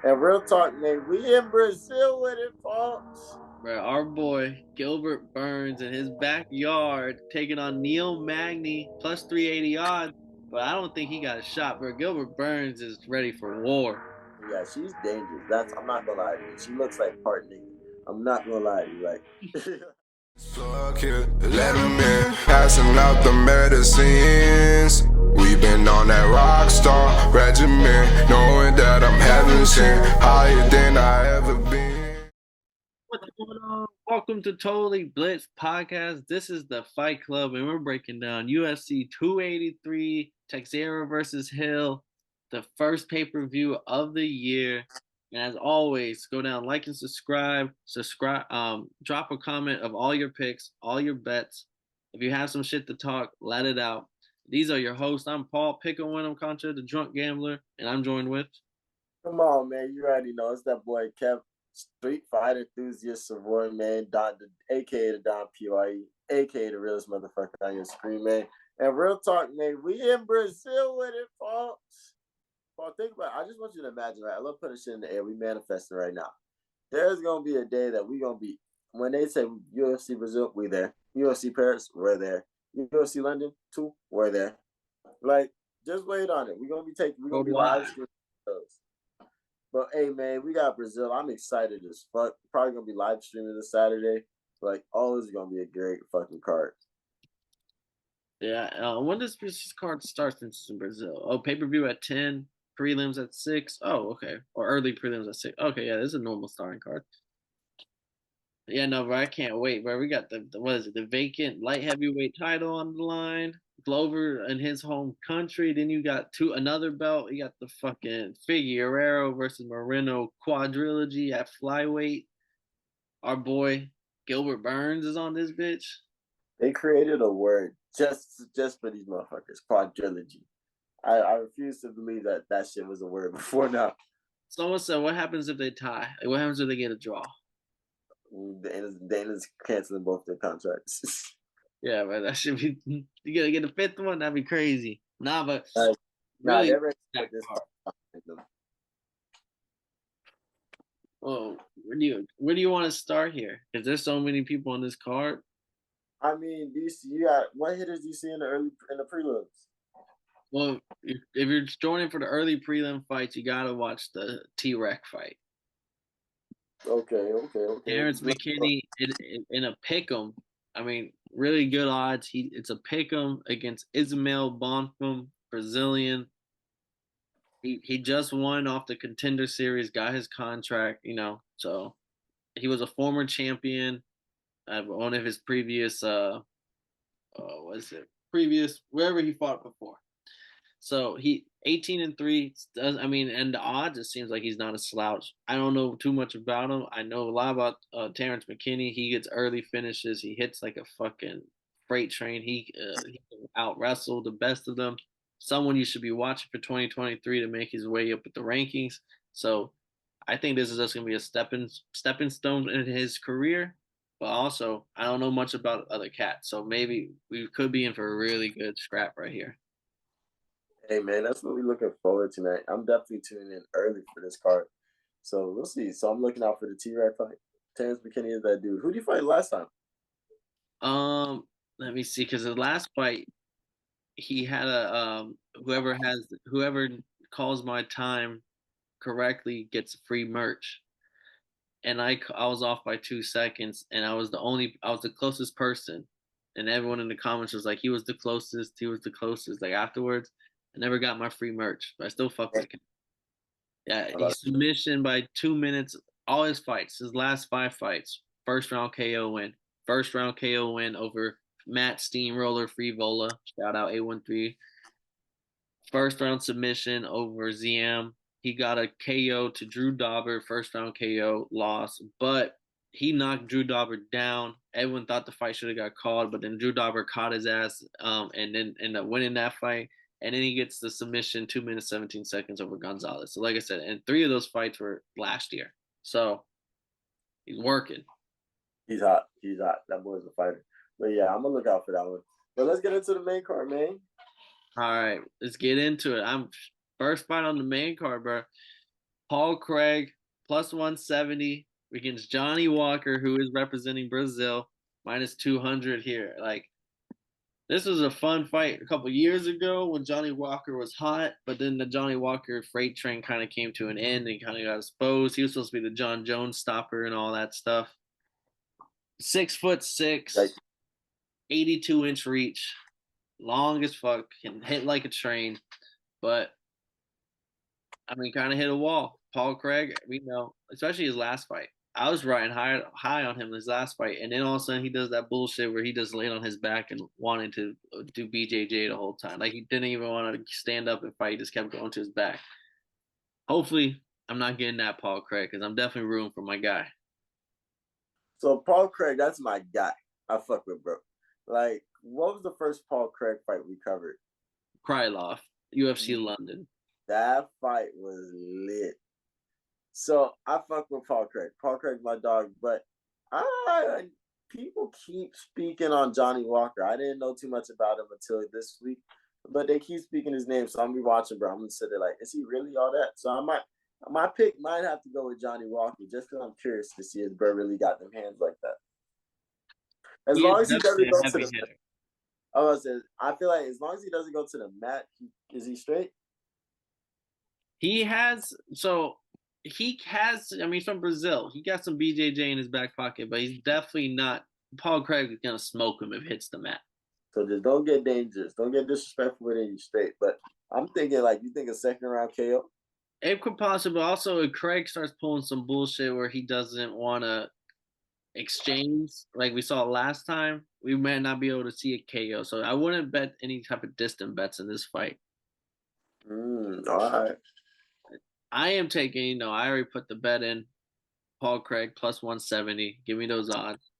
And real talk, man, we in Brazil with it, folks. Bro, our boy Gilbert Burns in his backyard taking on Neil Magny plus 380 odds, but I don't think he got a shot, bro. Gilbert Burns is ready for war. Yeah, she's dangerous. I'm not gonna lie to you. She looks like part nigga. I'm not gonna lie to you. Like, Fuck it, let him in, passing out the medicines. We've been on that rock star regimen, knowing that I'm heaven sent, higher than I ever been. What's going on? Welcome to Totally Blitz Podcast. This is the Fight Club, and we're breaking down UFC 283, Teixeira versus Hill, the first pay-per-view of the year. And as always, go down, like and subscribe. Drop a comment of all your picks, all your bets. If you have some shit to talk, let it out. These are your hosts. I'm Paul Pickle Winham Contra, the drunk gambler, and I'm joined with. come on, man. You already know it's that boy Kev, Street Fight enthusiast, Savoy, man. AKA the Don PYE, AKA the realest motherfucker on your screen, man. And real talk, man, we in Brazil with it, folks. Paul, think about it. I just want you to imagine, right? I love putting shit in the air. We manifesting right now. There's gonna be a day that we gonna be when they say UFC Brazil, we there. UFC Paris, we're there. UFC London, too, we're there. Like, just wait on it. We're gonna be live streaming those. But hey, man, we got Brazil. I'm excited as fuck. Probably gonna be live streaming this Saturday. Like, oh, this is gonna be a great fucking card. Yeah, when does this card start in Brazil? Oh, pay-per-view at 10, prelims at 6. Oh, okay. Or early prelims at 6. Okay, yeah, this is a normal starting card. Yeah, no, bro, I can't wait, bro. We got the what is it, the vacant light heavyweight title on the line. Glover in his home country. Then you got another belt. You got the fucking Figueiredo versus Moreno quadrilogy at flyweight. Our boy Gilbert Burns is on this bitch. They created a word just for these motherfuckers, quadrilogy. I refuse to believe that shit was a word before now. Someone said, "What happens if they tie? Like, what happens if they get a draw?" Dana's canceling both their contracts. Yeah, but that should be. You gotta get a fifth one. That'd be crazy. Nah, but nah, really, they're ready to this part. Oh, where do you want to start here? Because there's so many people on this card. I mean, you got what hitters do you see in the prelims? Well, if you're joining for the early prelim fights, you gotta watch the T-Rex fight. Okay. Terrence McKinney in a pick'em. I mean, really good odds. It's a pick'em against Ismael Bonfim, Brazilian. He just won off the Contender Series, got his contract. So he was a former champion at one of his previous what is it? Previous wherever he fought before. So he 18-3 does. I mean, and the odds, it seems like he's not a slouch. I don't know too much about him. I know a lot about Terrence McKinney. He gets early finishes. He hits like a fucking freight train. He can out wrestle the best of them. Someone you should be watching for 2023 to make his way up with the rankings. So I think this is just gonna be a stepping stone in his career. But also, I don't know much about other cats, so maybe we could be in for a really good scrap right here. Hey man, that's what we're looking forward to tonight. I'm definitely tuning in early for this card. So we'll see. So I'm looking out for the T-Rex fight. Terrence McKinney is that dude. Who did you fight last time? Let me see, because the last fight he had a whoever calls my time correctly gets free merch, and I was off by 2 seconds, and I was the closest person, and everyone in the comments was like he was the closest. Like afterwards, I never got my free merch, but I still fuck with him. Yeah, he submission by 2 minutes. All his fights, his last 5 fights, first round KO win. First round KO win over Matt Steamroller Freevola. Shout out A13. First round submission over ZM. He got a KO to Drew Dauber. First round KO loss, but he knocked Drew Dauber down. Everyone thought the fight should have got called, but then Drew Dauber caught his ass, and then ended up winning that fight. And then he gets the submission 2 minutes 17 seconds over Gonzalez. So like I said, and 3 of those fights were last year. So he's working. He's hot. That boy's a fighter. But yeah, I'm gonna look out for that one. But let's get into the main card, man. All right, let's get into it. I'm first fight on the main card, bro. Paul Craig plus 170 against Johnny Walker, who is representing Brazil, minus 200 here. Like, this was a fun fight a couple years ago when Johnny Walker was hot, but then the Johnny Walker freight train kind of came to an end and kind of got exposed. He was supposed to be the John Jones stopper and all that stuff. 6'6", Like, 82-inch reach, long as fuck, can hit like a train, but I mean, kind of hit a wall. Paul Craig, we know, especially his last fight. I was riding high on him his last fight, and then all of a sudden he does that bullshit where he just laid on his back and wanted to do BJJ the whole time. Like, he didn't even want to stand up and fight; he just kept going to his back. Hopefully, I'm not getting that Paul Craig because I'm definitely rooting for my guy. So Paul Craig, that's my guy. I fuck with, bro. Like, what was the first Paul Craig fight we covered? Krylov, UFC London. That fight was lit. So I fuck with Paul Craig. Paul Craig's my dog, but people keep speaking on Johnny Walker. I didn't know too much about him until this week, but they keep speaking his name. So I'm gonna be watching, bro. I'm gonna sit there like, is he really all that? So my pick might have to go with Johnny Walker just because I'm curious to see if bro really got them hands like that. As long as he doesn't go to the mat. I feel like as long as he doesn't go to the mat, is he straight? I mean, he's from Brazil. He got some BJJ in his back pocket, but he's definitely not. Paul Craig is going to smoke him if he hits the mat. So just don't get dangerous. Don't get disrespectful with you straight. But I'm thinking, like, you think a second round KO? It could possibly. Also, if Craig starts pulling some bullshit where he doesn't want to exchange, like we saw last time, we might not be able to see a KO. So I wouldn't bet any type of distant bets in this fight. All right. I am taking, I already put the bet in. Paul Craig plus 170. Give me those odds.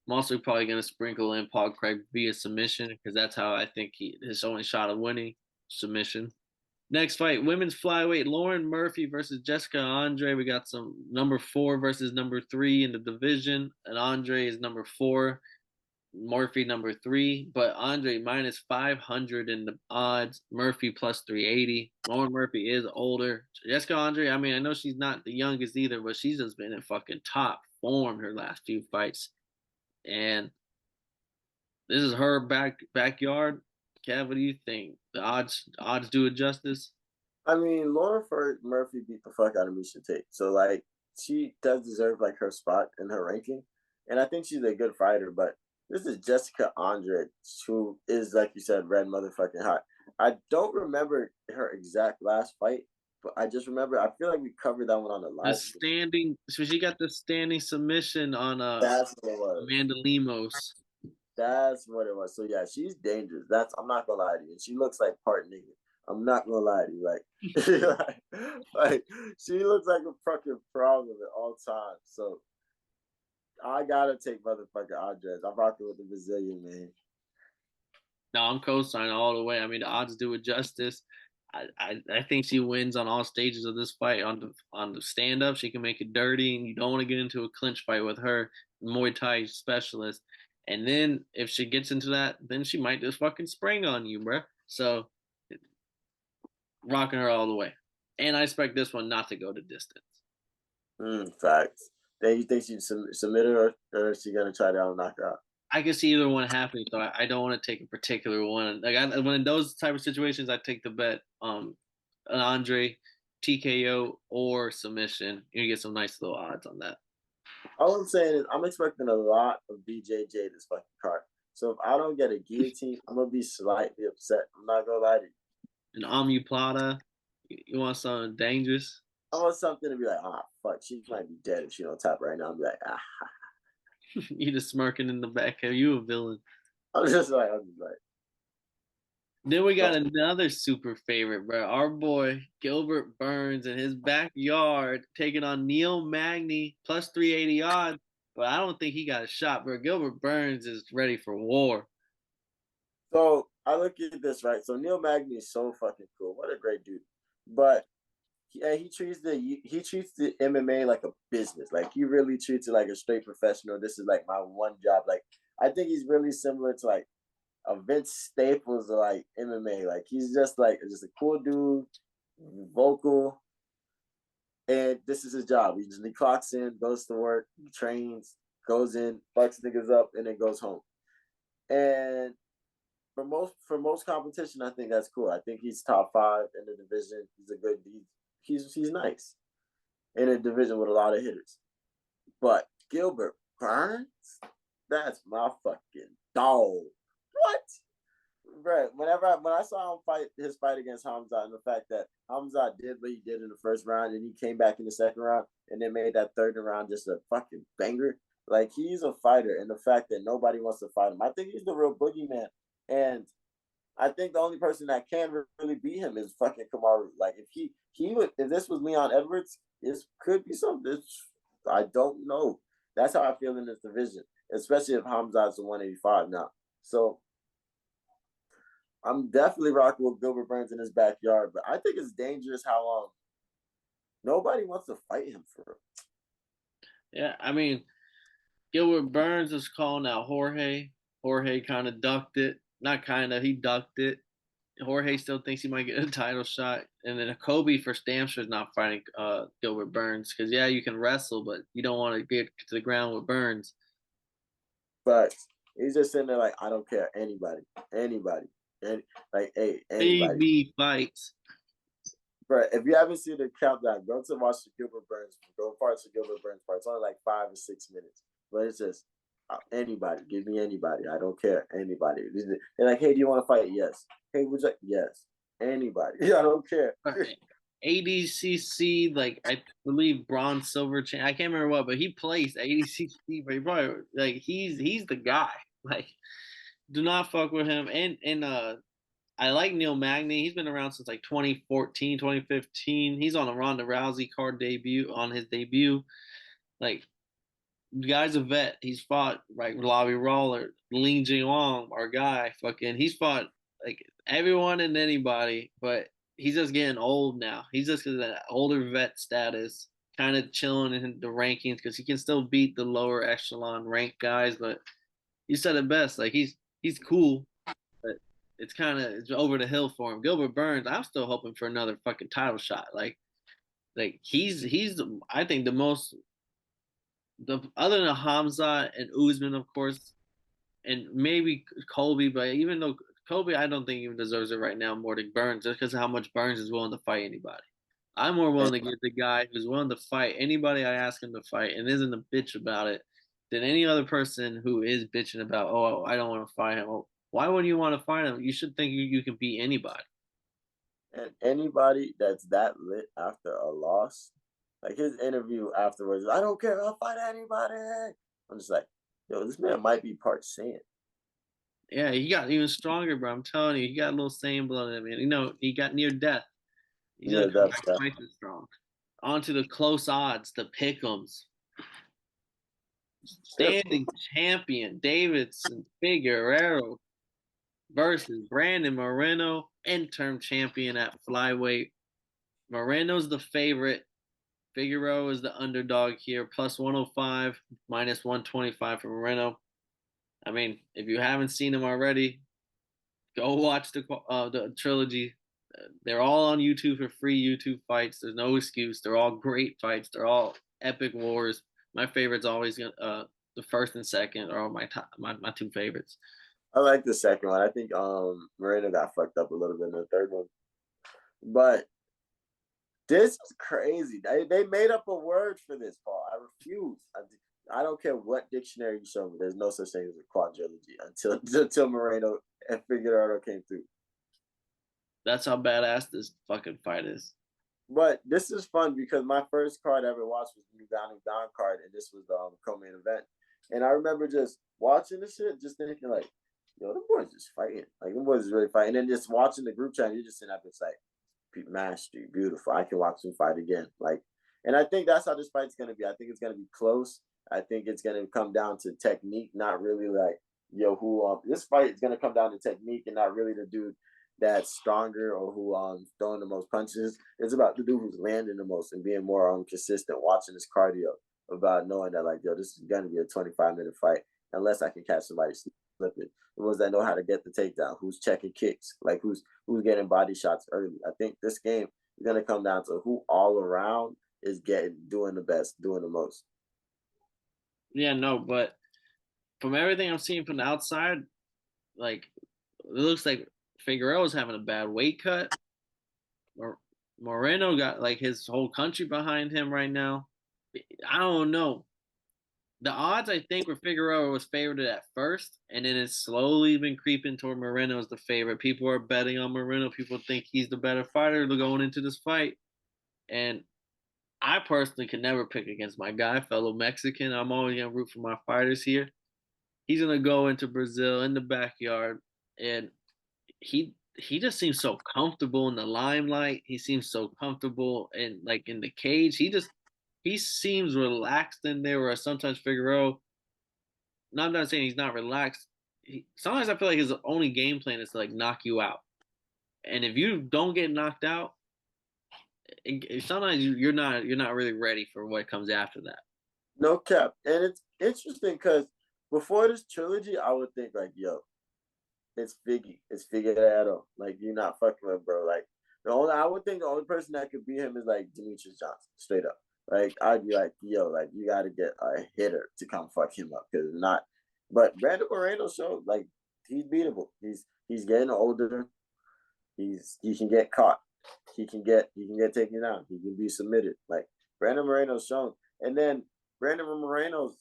I'm also probably going to sprinkle in Paul Craig via submission because that's how I think his only shot of winning, submission. Next fight, women's flyweight, Lauren Murphy versus Jessica Andre. We got some number 4 versus number 3 in the division, and Andre is number 4. Murphy number 3, but Andre minus 500 in the odds. Murphy plus 380. Lauren Murphy is older. Jessica Andre, I mean, I know she's not the youngest either, but she's just been in fucking top form her last few fights. And this is her backyard. Kev, what do you think? The odds do it justice? I mean, Lauren Murphy beat the fuck out of Miesha Tate. So, like, she does deserve, like, her spot in her ranking. And I think she's a good fighter, but this is Jessica Andre, who is, like you said, red motherfucking hot. I don't remember her exact last fight, but I just remember, I feel like we covered that one on the live. So she got the standing submission on That's what it was. Amanda Lemos. That's what it was. So, yeah, she's dangerous. I'm not going to lie to you. She looks like part nigga. I'm not going to lie to you. Like, she looks like a fucking problem at all times. So, I gotta take motherfucking Andres. I'm rocking with the Brazilian, man. No, I'm co-signing all the way. I mean, the odds do it justice. I think she wins on all stages of this fight. On the stand-up, she can make it dirty, and you don't want to get into a clinch fight with her, Muay Thai specialist. And then if she gets into that, then she might just fucking spring on you, bruh. So, rocking her all the way. And I expect this one not to go to distance. Facts. Then you think she'd submit her, or is she gonna try to knock her out? I can see either one happening, so I don't want to take a particular one. Like when in those type of situations, I take the bet an Andre TKO or submission. You get some nice little odds on that. All I'm saying is I'm expecting a lot of BJJ this fucking card. So if I don't get a guillotine, I'm gonna be slightly upset. I'm not gonna lie to you. An omoplata, you want something dangerous? I want something to be like, fuck, she might be dead if she don't tap right now. I'm like, You just smirking in the back. Are you a villain? I'm just like. Then we got another super favorite, bro. Our boy Gilbert Burns in his backyard taking on Neil Magny plus 380 odds. But I don't think he got a shot, bro. Gilbert Burns is ready for war. So I look at this, right? So Neil Magny is so fucking cool. What a great dude. But he treats the MMA like a business. Like, he really treats it like a straight professional. This is like my one job. Like, I think he's really similar to like a Vince Staples of like MMA. Like, he's just a cool dude, vocal, And this is his job. He clocks in, goes to work, trains, goes in, fucks niggas up, and then goes home. And for most competition, I think that's cool. I think he's top 5 in the division. He's a good. He's nice in a division with a lot of hitters. But Gilbert Burns, that's my fucking dog. What? Right. When I saw him fight his fight against Hamzat, and the fact that Hamzat did what he did in the first round, and he came back in the second round, and then made that third round just a fucking banger. Like, he's a fighter, and the fact that nobody wants to fight him, I think he's the real boogeyman. And I think the only person that can really beat him is fucking Kamaru. Like, if this was Leon Edwards, this could be something. I don't know. That's how I feel in this division, especially if Hamzat's a 185 now. So I'm definitely rocking with Gilbert Burns in his backyard, but I think it's dangerous how nobody wants to fight him for real. Yeah, I mean, Gilbert Burns is calling out Jorge. Jorge kind of ducked it. Not kind of, he ducked it. Jorge still thinks he might get a title shot. And then Kobe for Stamster is not fighting Gilbert Burns. Because, yeah, you can wrestle, but you don't want to get to the ground with Burns. But he's just sitting there like, I don't care. Anybody. And like, hey, anybody. BB fights. Bro, if you haven't seen the countdown, go to watch the Gilbert Burns. Go parts of Gilbert Burns part. It's only like 5 or 6 minutes. But it's just, anybody. Give me anybody. I don't care. Anybody. They're like, hey, do you want to fight? Yes. Hey, would you? Yes. Anybody. I don't care. ADCC, like, I believe bronze, silver, I can't remember what, but he placed ADCC, but he probably, like, he's the guy. Like, do not fuck with him. And I like Neil Magny. He's been around since like 2014, 2015. He's on a Ronda Rousey card on his debut. Like, the guy's a vet. He's fought like Lavi Rawler, Ling Jingwang, our guy. He's fought like everyone and anybody, but he's just getting old now. He's just got that older vet status, kind of chilling in the rankings because he can still beat the lower echelon ranked guys. But you said it best. Like, he's cool, but it's over the hill for him. Gilbert Burns, I'm still hoping for another fucking title shot. Like he's I think the most. Other than Hamza and Usman, of course, and maybe Colby, but even though Colby, I don't think even deserves it right now more than Burns, just because of how much Burns is willing to fight anybody. I'm more willing to get the guy who's willing to fight anybody I ask him to fight and isn't a bitch about it than any other person who is bitching about, oh, I don't want to fight him. Well, why would you want to fight him? You should think you can beat anybody. And anybody that's that lit after a loss, like his interview afterwards, I don't care, I'll fight anybody. I'm just like, yo, this man might be part Saiyan. Yeah, he got even stronger, bro. I'm telling you, he got a little Saiyan blood in him. And, you know, he got near death. He's twice as strong. On to the close odds, the pick'ems. Standing champion Davidson Figueiredo versus Brandon Moreno, interim champion at flyweight. Moreno's the favorite. Figueiredo is the underdog here, plus 105, minus 125 for Moreno. I mean, if you haven't seen them already, go watch the trilogy. They're all on YouTube for free YouTube fights. There's no excuse. They're all great fights. They're all epic wars. My favorite's always the first and second are my two favorites. I like the second one. I think Moreno got fucked up a little bit in the third one. But this is crazy. They made up a word for this, Paul. I refuse. I don't care what dictionary you show me. There's no such thing as a quadrilogy until Moreno and Figueiredo came through. That's how badass this fucking fight is. But this is fun because my first card I ever watched was the Uganda card, and this was the co-main event. And I remember just watching this shit, just thinking like, yo, the boys just fighting. Like, the boys is really fighting. And then just watching the group chat, you're just sitting up, it's like, mastery, beautiful. I can watch them fight again. Like, and I think that's how this fight's gonna be. I think it's gonna be close. I think it's gonna come down to technique, not really like, yo, who this fight is gonna come down to technique and not really the dude that's stronger or who throwing the most punches. It's about the dude who's landing the most and being more consistent, watching his cardio, about knowing that like, yo, this is gonna be a 25-minute fight unless I can catch somebody slipping. The ones that know how to get the takedown, who's checking kicks, like who's getting body shots early. I think this game is gonna come down to who all around is doing the best, doing the most. Yeah, no, but from everything I'm seeing from the outside, like it looks like Figueiredo's having a bad weight cut. Moreno got like his whole country behind him right now. I don't know. The odds I think were Figueroa was favored at first, and then it's slowly been creeping toward Moreno as the favorite. People are betting on Moreno. People think he's the better fighter going into this fight. And I personally could never pick against my guy, fellow Mexican. I'm always gonna root for my fighters here. He's gonna go into Brazil in the backyard, and he just seems so comfortable in the limelight. He seems so comfortable in like in the cage. He seems relaxed in there. Where sometimes Figueroa, no, I'm not saying he's not relaxed. Sometimes I feel like his only game plan is to like knock you out, and if you don't get knocked out, sometimes you're not really ready for what comes after that. No cap, and it's interesting because before this trilogy, I would think like, yo, it's Figueiredo. Like you're not fucking with bro. Like I would think the only person that could beat him is like Demetrius Johnson, straight up. Like I'd be like, yo, like you got to get a hitter to come fuck him up because not. But Brandon Moreno showed like he's beatable. He's getting older. He can get caught. He can get taken down. He can be submitted. Like Brandon Moreno's shown, and then Brandon Moreno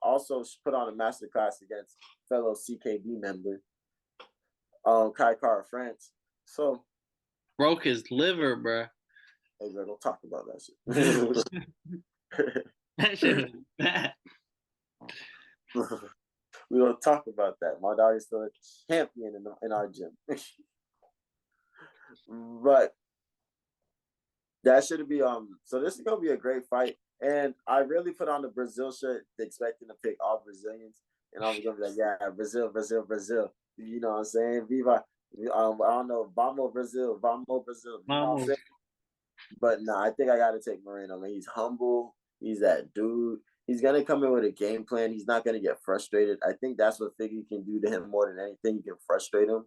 also put on a masterclass against fellow CKB member, Kai Kara France. So broke his liver, bro. Hey, bro, don't talk about that shit. That shit was bad. We don't talk about that. My dog is still a champion in our gym. But that should be so this is gonna be a great fight. And I really put on the Brazil shirt expecting to pick all Brazilians. And I was gonna be like, yeah, Brazil, Brazil, Brazil. You know what I'm saying? Viva. I don't know, Vamos Brazil, Vamos Brazil. You know what I'm saying? But nah, I think I gotta take Moreno. Man, he's humble. He's that dude. He's gonna come in with a game plan. He's not gonna get frustrated. I think that's what Figgy can do to him more than anything. You can frustrate him.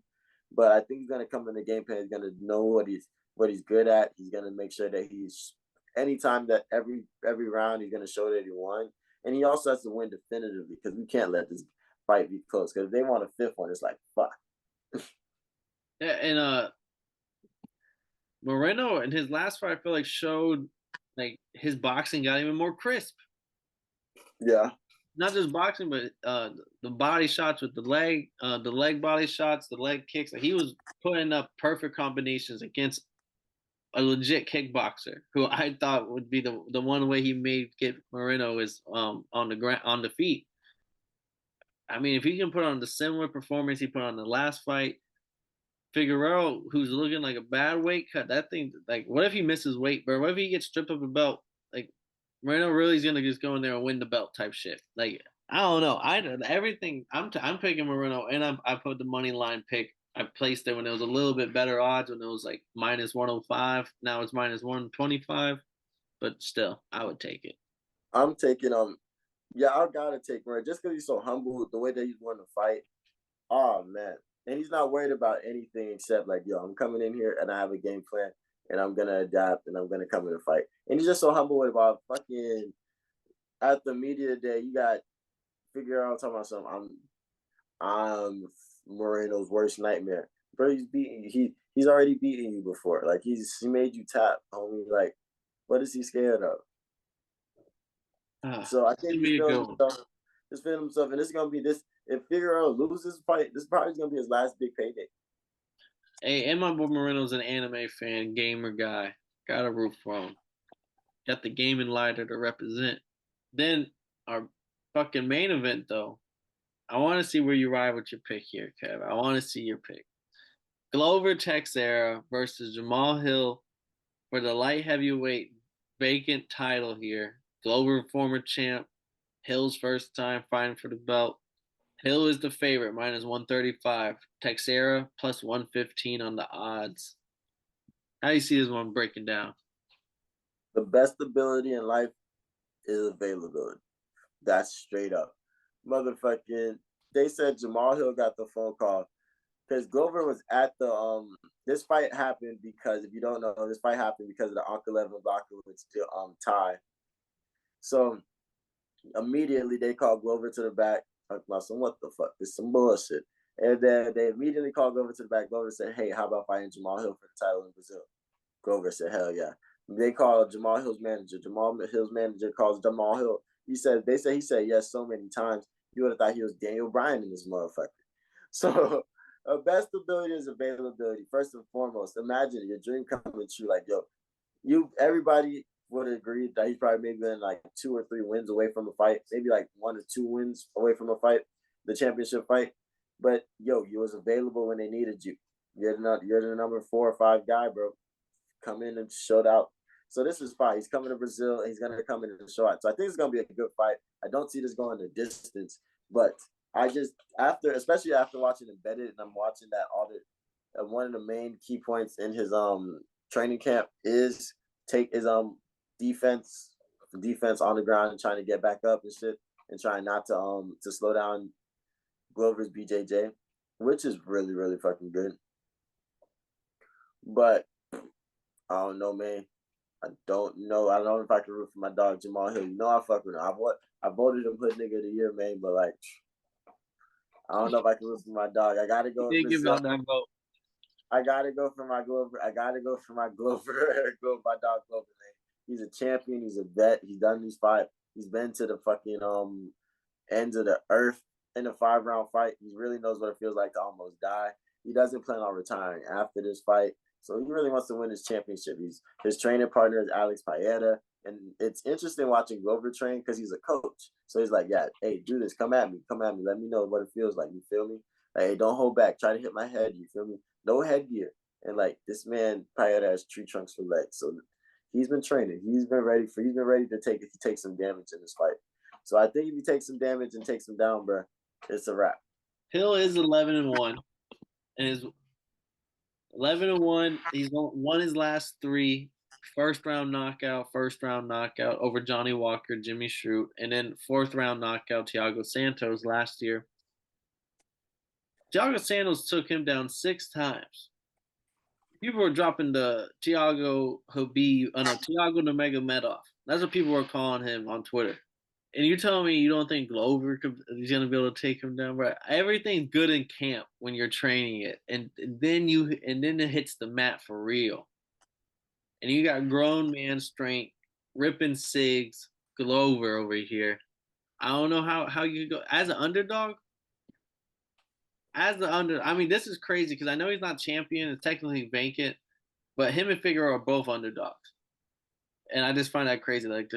But I think he's gonna come in the game plan. He's gonna know what he's good at. He's gonna make sure that he's anytime that every round he's gonna show that he won. And he also has to win definitively because we can't let this fight be close. Because if they want a fifth one, it's like fuck. Yeah, and Moreno in his last fight, I feel like showed like his boxing got even more crisp. Yeah. Not just boxing, but the body shots with the leg body shots, the leg kicks. He was putting up perfect combinations against a legit kickboxer who I thought would be the one way he made get Moreno is on the feet. I mean, if he can put on the similar performance he put on the last fight, Figueroa, who's looking like a bad weight cut, that thing, like, what if he misses weight, bro? What if he gets stripped of a belt? Like, Moreno really is gonna just go in there and win the belt type shit. Like, I don't know. Everything. I'm picking Moreno, and I put the money line pick. I placed it when it was a little bit better odds, when it was like minus 105. Now it's minus 125, but still, I would take it. I'm taking yeah, I gotta take Moreno just because he's so humble, the way that he's won the fight. Oh man. And he's not worried about anything except like, yo, I'm coming in here and I have a game plan and I'm gonna adapt and I'm gonna come in and fight. And he's just so humble about fucking at the media day, you got Figueroa talking about something. I'm Moreno's worst nightmare. Bro, he's already beaten you before. Like he made you tap, homie. Like, what is he scared of? So I think he's feeling himself, and this is gonna be this. If Figueroa loses the fight, this probably is gonna be his last big payday. Hey, and my boy Moreno's an anime fan, gamer guy. Gotta root for him. Got the gaming lighter to represent. Then our fucking main event, though. I want to see where you ride with your pick here, Kev. I want to see your pick. Glover Teixeira versus Jamal Hill for the light heavyweight vacant title here. Glover, former champ. Hill's first time fighting for the belt. Hill is the favorite, minus 135. Teixeira plus 115 on the odds. How do you see this one breaking down? The best ability in life is availability. That's straight up. Motherfucking, they said Jamal Hill got the phone call. because Glover was at the this fight happened because if you don't know, this fight happened because of the Ankalev and Blachowicz tie. So immediately they called Glover to the back. I said, what the fuck? This is some bullshit. And then they immediately called Glover to the back. Glover said, hey, how about fighting Jamal Hill for the title in Brazil? Glover said, hell yeah. They called Jamal Hill's manager. Jamal Hill's manager calls Jamal Hill. He said yes so many times. You would have thought he was Daniel Bryan in this motherfucker. So best ability is availability. First and foremost, imagine your dream coming true. Like, yo, everybody would agree that he's probably maybe been like 2 or 3 wins away from a fight, maybe like 1 or 2 wins away from a fight, the championship fight. But you was available when they needed you. You're the number 4 or 5 guy, bro. Come in and showed out. So this is fine. He's coming to Brazil. And he's gonna come in and show out. So I think it's gonna be a good fight. I don't see this going the distance, but I just especially after watching Embedded, and I'm watching that audit. One of the main key points in his training camp is defense on the ground and trying to get back up and shit, and trying not to slow down Glover's BJJ, which is really, really fucking good. But I don't know, man. I don't know if I can root for my dog Jamal Hill. You know I fuck with him. I voted him Hood Nigga of the Year, man, but like I don't know if I can root for my dog. I gotta go. Think about that vote. I gotta go for my Glover. I gotta go for my Glover. Go my dog Glover, man. He's a champion. He's a vet. He's done these fights. He's been to the fucking ends of the earth in a 5-round fight. He really knows what it feels like to almost die. He doesn't plan on retiring after this fight. So he really wants to win his championship. His training partner is Alex Paeta. And it's interesting watching Glover train because he's a coach. So he's like, yeah, hey, do this. Come at me. Let me know what it feels like. You feel me? Like, hey, don't hold back. Try to hit my head. You feel me? No headgear. And like this man, Paeta has tree trunks for legs. So he's been training. He's been ready to take some damage in this fight. So I think if he takes some damage and takes him down, bro, it's a wrap. Hill is 11-1, and is 11-1. He's won his last 3. First round knockout over Johnny Walker, Jimmy Shroot, and then 4th round knockout Thiago Santos last year. Thiago Santos took him down 6 times. People were dropping the Thiago Nurmagomedov. That's what people were calling him on Twitter. And you're telling me you don't think Glover is going to be able to take him down, bro? Everything's good in camp when you're training it, and then it hits the mat for real. And you got grown man strength, ripping cigs, Glover over here. I don't know how you go as an underdog. I mean, this is crazy because I know he's not champion; it's technically vacant, but him and Figueiredo are both underdogs, and I just find that crazy. Like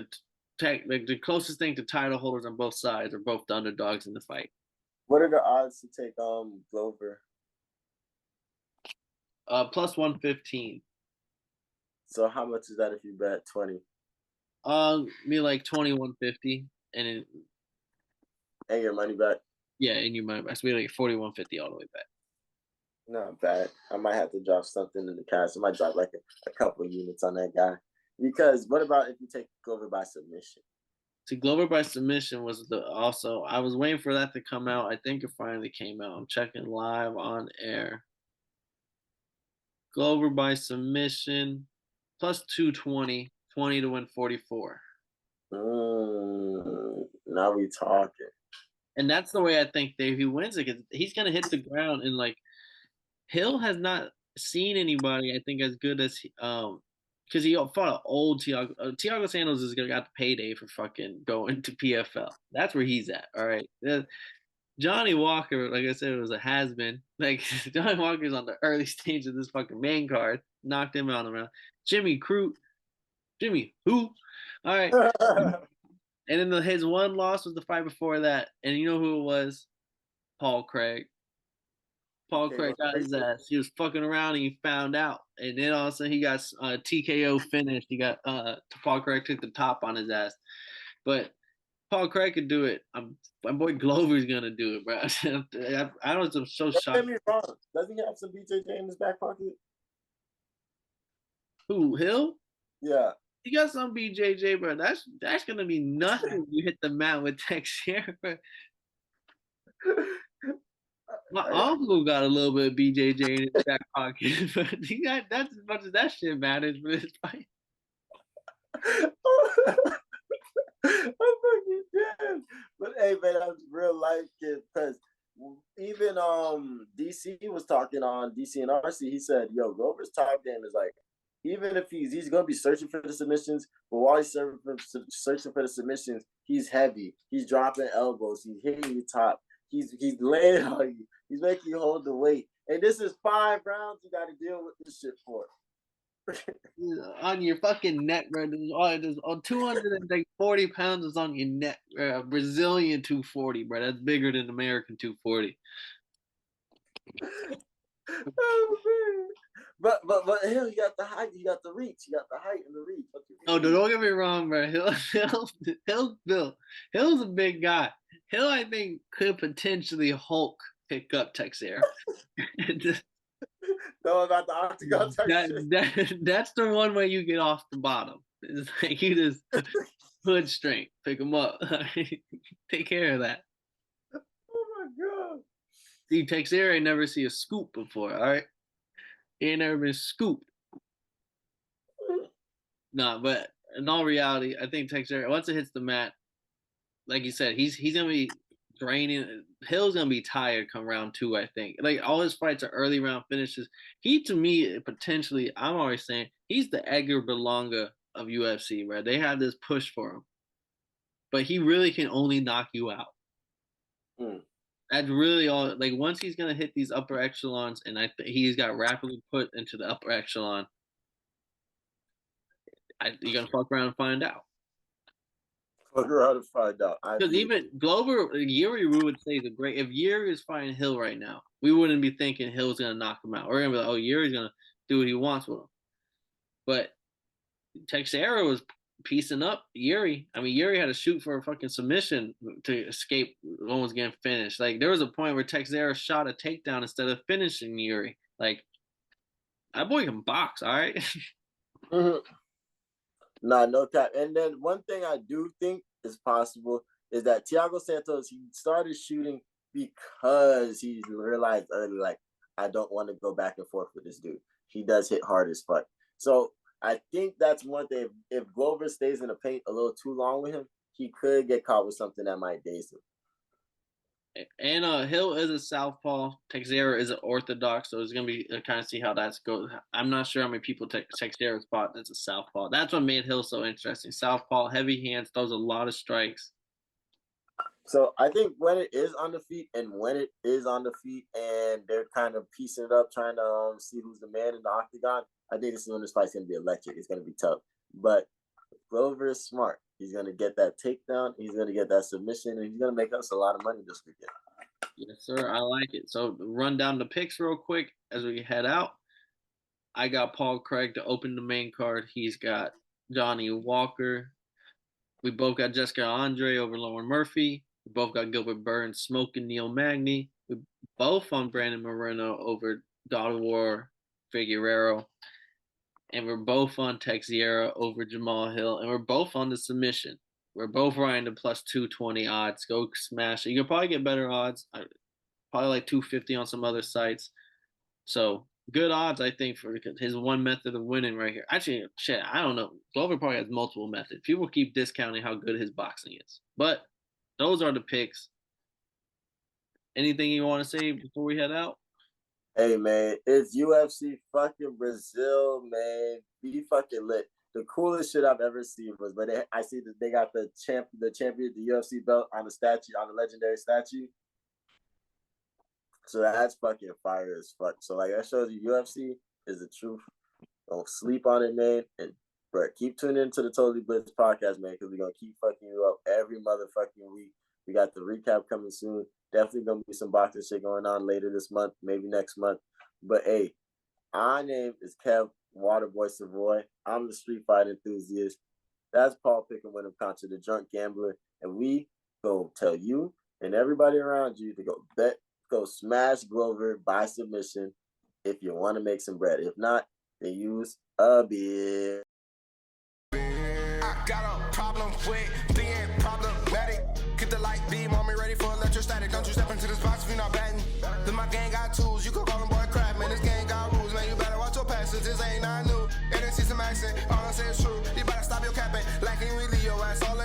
the closest thing to title holders on both sides are both the underdogs in the fight. What are the odds to take Glover? Plus 115. So how much is that if you bet 20? Me like 2150, and your money back. Yeah, and you might be like 4150 all the way back. Not bad. I might have to drop something in the cash. I might drop like a couple of units on that guy. Because what about if you take Glover by submission? See, Glover by submission was also. I was waiting for that to come out. I think it finally came out. I'm checking live on air. Glover by submission, plus 220, 20 to win 44. Now we talking. And that's the way I think he wins it, because he's going to hit the ground. And, like, Hill has not seen anybody, I think, as good as because he fought an old Thiago. Thiago Santos is going to got the payday for fucking going to PFL. That's where he's at, all right? Johnny Walker, like I said, was a has-been. Like, Johnny Walker's on the early stage of this fucking main card. Knocked him out of the round. Jimmy who? All right. And then his one loss was the fight before that. And you know who it was? Paul Craig. Paul Craig got his ass. He was fucking around and he found out. And then all of a sudden he got TKO finished. He got Paul Craig took the top on his ass. But Paul Craig could do it. My boy Glover's gonna do it, bro. I was so shocked. Don't get me wrong. Doesn't he have some BJJ in his back pocket? Who, Hill? Yeah. He got some BJJ, bro. That's gonna be nothing. You hit the mat with Teixeira, bro. My uncle got a little bit of BJJ in his back pocket, but he got that's as much as that shit matters for this fight. I'm fucking dead. But hey, man, that was real life kid because even DC was talking on DC and RC. He said, "Yo, Glover's top game is like, even if he's gonna be searching for the submissions, but while he's searching for the submissions, he's heavy. He's dropping elbows. He's hitting you top. He's laying on you. He's making you hold the weight. And this is 5 rounds. You got to deal with this shit for." On your fucking neck, bro. On 240 pounds is on your neck. Brazilian 240, bro. That's bigger than American 240. Oh man. But hell, you got the height, you got the reach, you got the height and the reach. Oh, don't get me wrong, bro. Hill's a big guy. Hill, I think, could potentially Hulk pick up Teixeira. No, about the octagon that's the one way you get off the bottom. It's like you just hood strength, pick him up. Take care of that. Oh my god. See, Teixeira ain't never see a scoop before, all right? He ain't never been scooped. Nah, but in all reality, I think Teixeira, once it hits the mat, like you said, he's gonna be draining. Hill's gonna be tired come round 2, I think. Like all his fights are early round finishes. He, to me, potentially, I'm always saying he's the Edgar Berlanga of UFC, where they have this push for him, but he really can only knock you out. That's really all. Like once he's gonna hit these upper echelons, and he's got rapidly put into the upper echelon, you're gonna fuck around and find out. Fuck around and find out. Because even Glover, Yuri, we would say the great. If Yuri is fighting Hill right now, we wouldn't be thinking Hill's gonna knock him out. We're gonna be like, oh, Yuri's gonna do what he wants with him. But Teixeira was piecing up Yuri. I mean, Yuri had to shoot for a fucking submission to escape almost getting finished. Like there was a point where Teixeira shot a takedown instead of finishing Yuri. Like that boy can box, all right. Nah, no cap. And then one thing I do think is possible is that Thiago Santos, he started shooting because he realized early, like, I don't want to go back and forth with this dude. He does hit hard as fuck. So I think that's one thing. If Glover stays in the paint a little too long with him, he could get caught with something that might daze him. And Hill is a southpaw. Teixeira is an orthodox, so it's gonna be kind of see how that's goes. I'm not sure how many people Teixeira spot that's a southpaw. That's what made Hill so interesting. Southpaw, heavy hands, throws a lot of strikes. So I think when it is on the feet and they're kind of piecing it up, trying to see who's the man in the octagon, I think this is when this fight's gonna be electric. It's gonna be tough. But Glover is smart. He's gonna get that takedown. He's gonna get that submission, and he's gonna make us a lot of money this weekend. Yes, sir. I like it. So run down the picks real quick as we head out. I got Paul Craig to open the main card. He's got Johnny Walker. We both got Jessica Andre over Lauren Murphy. We both got Gilbert Burns smoking Neil Magny. We both on Brandon Moreno over God of War Figueiredo. And we're both on Teixeira over Jamal Hill. And we're both on the submission. We're both riding the plus 220 odds. Go smash it. You can probably get better odds. Probably like 250 on some other sites. So good odds, I think, for his one method of winning right here. Actually, shit, I don't know. Glover probably has multiple methods. People keep discounting how good his boxing is. But those are the picks. Anything you want to say before we head out? Hey, man, it's UFC fucking Brazil, man. Be fucking lit. The coolest shit I've ever seen was when I see that they got the champion, the UFC belt on the statue, on the legendary statue. So that's fucking fire as fuck. So like that shows you UFC is the truth. Don't sleep on it, man. And bro, keep tuning into the Totally Blitz podcast, man, because we're gonna keep fucking you up every motherfucking week. We got the recap coming soon. Definitely gonna be some boxing shit going on later this month, maybe next month. But hey, our name is Kev Waterboy Savoy. I'm the street fight enthusiast. That's Paul Pickenwinham Contra, the drunk gambler, and we go tell you and everybody around you to go smash Glover by submission if you want to make some bread. If not, then use a beer. I got a problem with being problematic. Get the light beam on me ready for electrostatic. Don't you step into this box if you're not batting. Then my gang got tools, you could call them boy crap, man. This gang got rules, man. You better watch your passes, this ain't not new. And then see some accent, all I say is true. You better stop your capping, lacking really your ass all